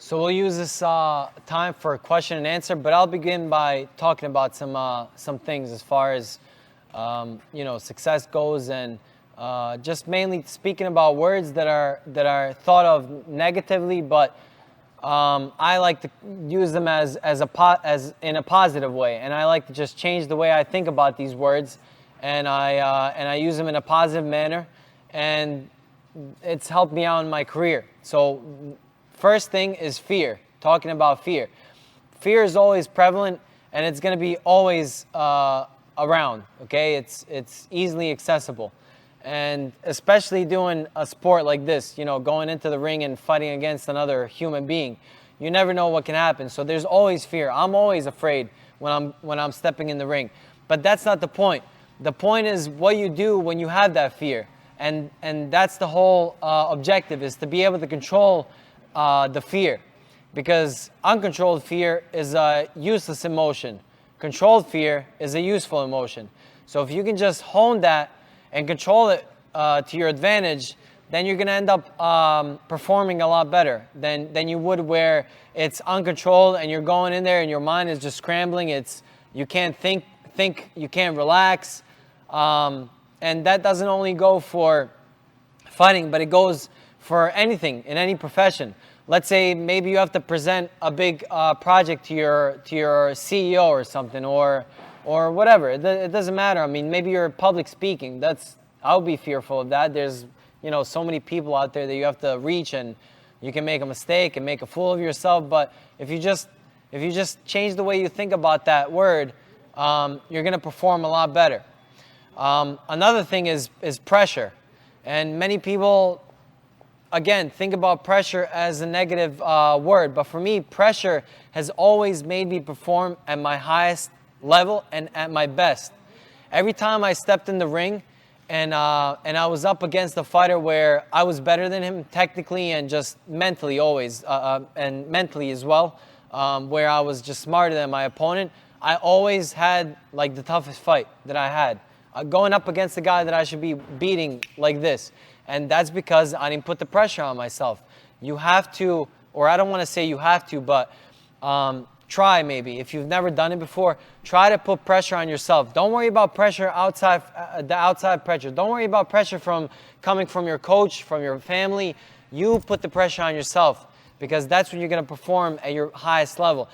So we'll use this time for question and answer, but I'll begin by talking about some things as far as you know, success goes, and just mainly speaking about words that are thought of negatively, but I like to use them as in a positive way, and I like to just change the way I think about these words, and I use them in a positive manner, and it's helped me out in my career. So first thing is fear. Talking about fear. Fear is always prevalent, and it's going to be always around. Okay, it's easily accessible, and especially doing a sport like this, you know, going into the ring and fighting against another human being, you never know what can happen. So there's always fear. I'm always afraid when I'm stepping in the ring, but that's not the point. The point is what you do when you have that fear, and that's the whole objective, is to be able to control the fear, because uncontrolled fear is a useless emotion. Controlled fear is a useful emotion. So if you can just hone that and control it to your advantage, then you're going to end up performing a lot better than you would where it's uncontrolled and you're going in there and your mind is just scrambling. You can't think, you can't relax, and that doesn't only go for fighting, but it goes for anything in any profession. Let's say maybe you have to present a big project to your CEO or something, or whatever. It doesn't matter. I mean, maybe you're public speaking. I would be fearful of that. There's, you know, so many people out there that you have to reach, and you can make a mistake and make a fool of yourself. But if you just change the way you think about that word, you're going to perform a lot better. Another thing is pressure, and many people, again, think about pressure as a negative word, but for me, pressure has always made me perform at my highest level and at my best. Every time I stepped in the ring and I was up against a fighter where I was better than him technically and just mentally always, and mentally as well, where I was just smarter than my opponent, I always had like the toughest fight that I had. Going up against the guy that I should be beating like this. And that's because I didn't put the pressure on myself. You have to, or I don't want to say you have to, but try maybe. If you've never done it before, try to put pressure on yourself. Don't worry about pressure outside, the outside pressure. Don't worry about pressure coming from your coach, from your family. You put the pressure on yourself, because that's when you're going to perform at your highest level.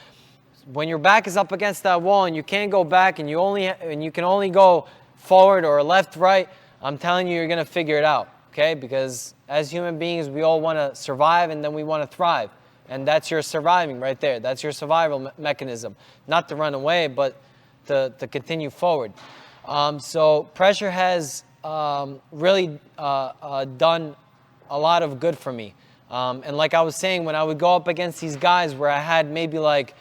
When your back is up against that wall and you can't go back, and you can only go forward or left, right, I'm telling you, you're going to figure it out. Okay, because as human beings, we all want to survive, and then we want to thrive. And that's your surviving right there. That's your survival mechanism. Not to run away, but to continue forward. So pressure has really done a lot of good for me. And like I was saying, when I would go up against these guys where I had maybe like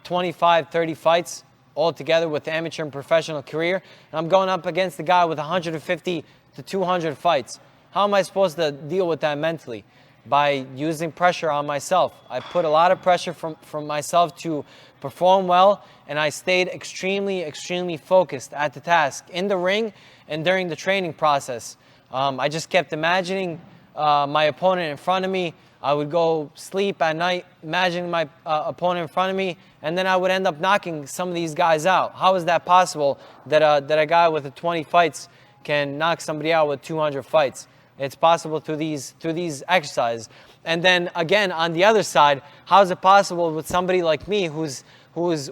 25, 30 fights altogether with the amateur and professional career, and I'm going up against the guy with 150 to 200 fights. How am I supposed to deal with that mentally? By using pressure on myself. I put a lot of pressure from myself to perform well, and I stayed extremely, extremely focused at the task in the ring and during the training process. I just kept imagining my opponent in front of me. I would go sleep at night imagining my opponent in front of me, and then I would end up knocking some of these guys out. How is that possible that a guy with 20 fights can knock somebody out with 200 fights? It's possible through these exercises. And then again, on the other side, how is it possible with somebody like me who's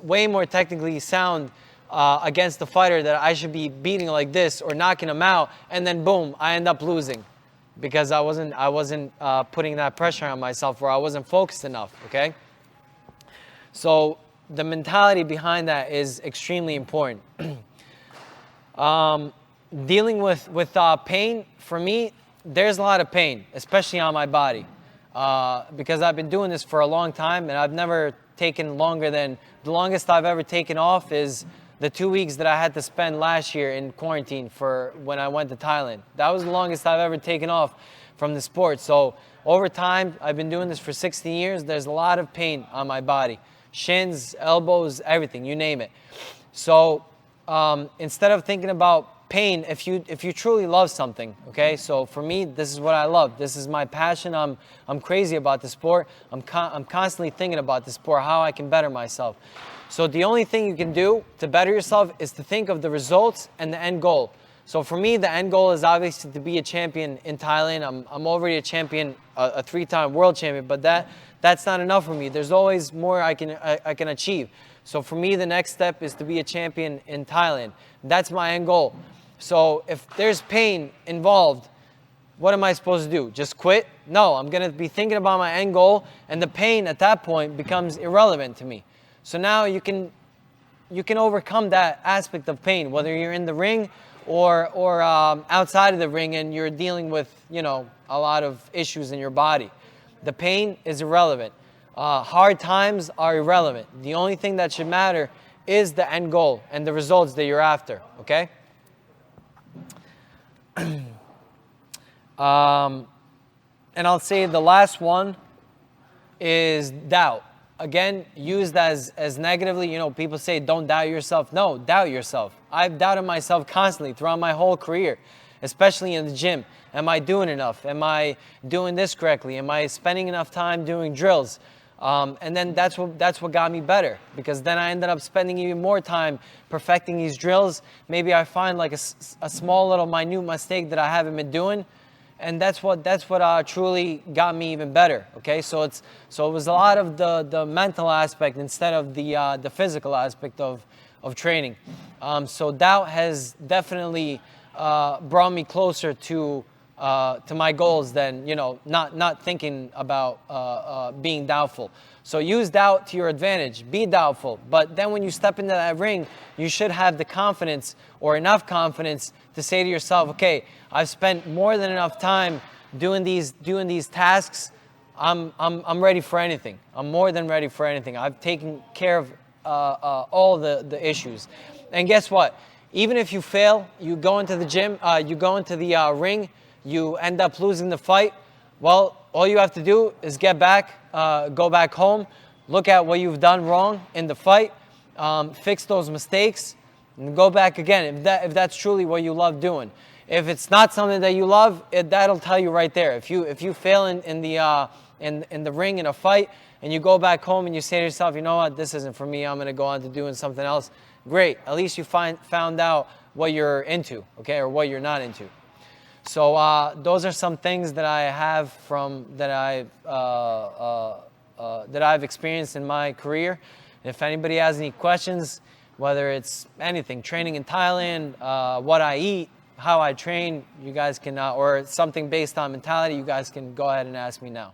way more technically sound against the fighter that I should be beating like this or knocking him out, and then boom, I end up losing because I wasn't putting that pressure on myself, or I wasn't focused enough. Okay, so the mentality behind that is extremely important. Dealing with pain, for me, there's a lot of pain, especially on my body, because I've been doing this for a long time, and I've never taken longer than, the longest I've ever taken off is the 2 weeks that I had to spend last year in quarantine for when I went to Thailand. That was the longest I've ever taken off from the sport. So over time, I've been doing this for 16 years. There's a lot of pain on my body, shins, elbows, everything, you name it. So instead of thinking about pain if you truly love something, okay? So for me, this is what I love. This is my passion. I'm crazy about the sport. I'm constantly thinking about the sport, how I can better myself. So the only thing you can do to better yourself is to think of the results and the end goal. So for me, the end goal is obviously to be a champion in Thailand. I'm already a champion, a 3-time world champion, but that's not enough for me. There's always more I can achieve. So for me, the next step is to be a champion in Thailand. That's my end goal. So if there's pain involved, what am I supposed to do? Just quit? No, I'm gonna be thinking about my end goal, and the pain at that point becomes irrelevant to me. So now you can overcome that aspect of pain, whether you're in the ring or outside of the ring and you're dealing with, you know, a lot of issues in your body. The pain is irrelevant. Hard times are irrelevant. The only thing that should matter is the end goal and the results that you're after, okay? And I'll say the last one is doubt. Again, used as negatively. You know, people say don't doubt yourself. No, doubt yourself. I've doubted myself constantly throughout my whole career, especially in the gym. Am I doing enough? Am I doing this correctly? Am I spending enough time doing drills? And then that's what got me better, because then I ended up spending even more time perfecting these drills. Maybe I find like a small little minute mistake that I haven't been doing, and that's what truly got me even better. Okay, so it was a lot of the mental aspect instead of the physical aspect of training. So doubt has definitely brought me closer to my goals than, you know, not thinking about being doubtful. So use doubt to your advantage. Be doubtful, but then when you step into that ring, you should have the confidence or enough confidence to say to yourself, okay, I've spent more than enough time doing these tasks. I'm ready for anything. I'm more than ready for anything. I've taken care of all the issues. And guess what? Even if you fail, you go into the gym, you go into the ring, you end up losing the fight, well, all you have to do is get back, go back home, look at what you've done wrong in the fight, fix those mistakes, and go back again if that's truly what you love doing. If it's not something that you love, that'll tell you right there. If you fail in the ring in a fight and you go back home and you say to yourself, you know what, this isn't for me, I'm going to go on to doing something else, great. At least you found out what you're into, okay, or what you're not into. So those are some things that I have that I've experienced in my career. And if anybody has any questions, whether it's anything, training in Thailand, what I eat, how I train, you guys can, or something based on mentality, you guys can go ahead and ask me now.